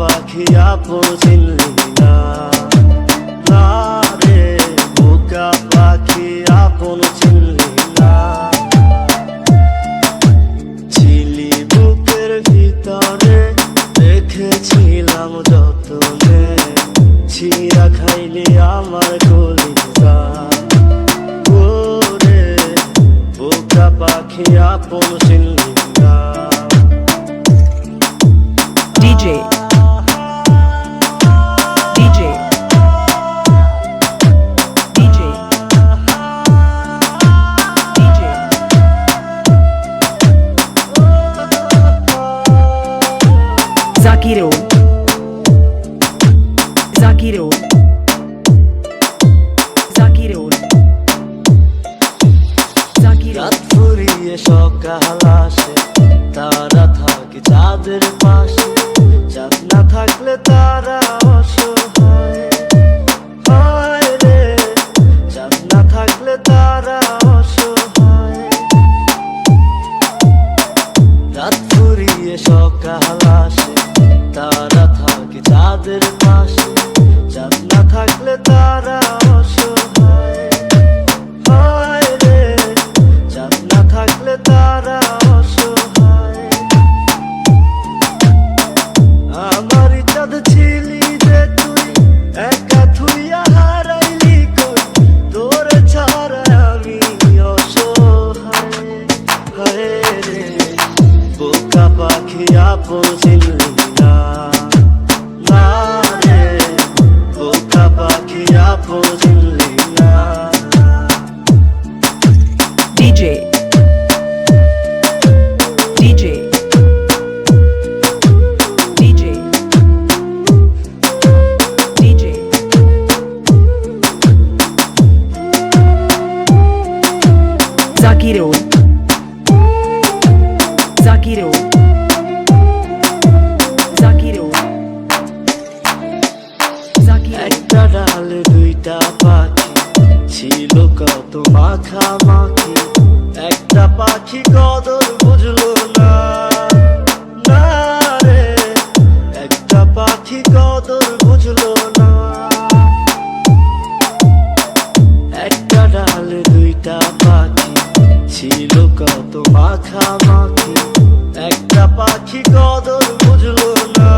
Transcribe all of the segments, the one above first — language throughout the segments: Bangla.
পাখি আপন চিনলি না, না রে বোকা পাখি আপন চিনলি না। ছিলি বুকের ভিতরে রেখেছিলাম যতনে, ছিঁড়া খাইলি আমার কলিজা। ওরে বোকা পাখি আপন চিনলি না। DJ DJ DJ DJ Zakiro Zakiro Zakiro Zakiro রাত ফুরিয়ে সকাল আসে, তারা থাকে চাঁদের পাশে। চাঁদ না থাকলে তারা অসহায়, হায় রে চাঁদ না থাকলে তারা অসহায়। রাত ফুরিয়ে সকাল আসে, তারা থাকে চাঁদের পাশে। চাঁদ না থাকলে তারা অসহায়, হায় রে চাঁদ না থাকলে তারা অসহায়। আমার চাঁদ ছিলি যে তুই, একা থুইয়া হারাইলি কই, তোর ছাড়া আমি অসহায়। হায় রে বোকা পাখি আপন চিনলি না, না রে বোকা পাখি আপন চিনলি না। DJ DJ DJ DJ Zakiro Zakiro Zakiro Zakiro একটা ডালে দুইটা পাখি ছিল কত মাখামাখি, একটা পাখি কদর বুঝলো না, না রে একটা পাখি কদর বুঝলো না। একটা ডালে দুইটা পাখি ছিল কত মাখামাখি, একটা পাখি কদর বুঝলো না,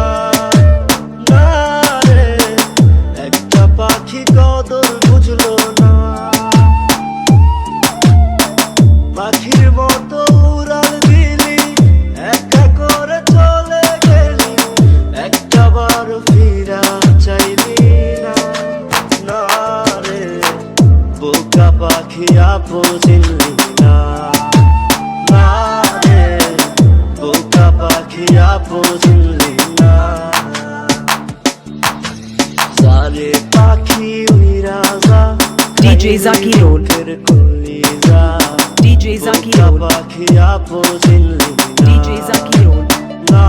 না রে একটা পাখি কদর বুঝলো না। পাখির মতো উড়াল দিলি, একা করে চলে গেলি, একটা বার ফিরা চাইলি না, না রে বোকা পাখি আপন চিনলি না, না রে বোকা পাখি আপন চিনলি না। সারে পাখি উইরা যা DJ Zakiro বুকের কলিজা। DJ Zakiro পাখি আপন চিনলি না, DJ Zakiro না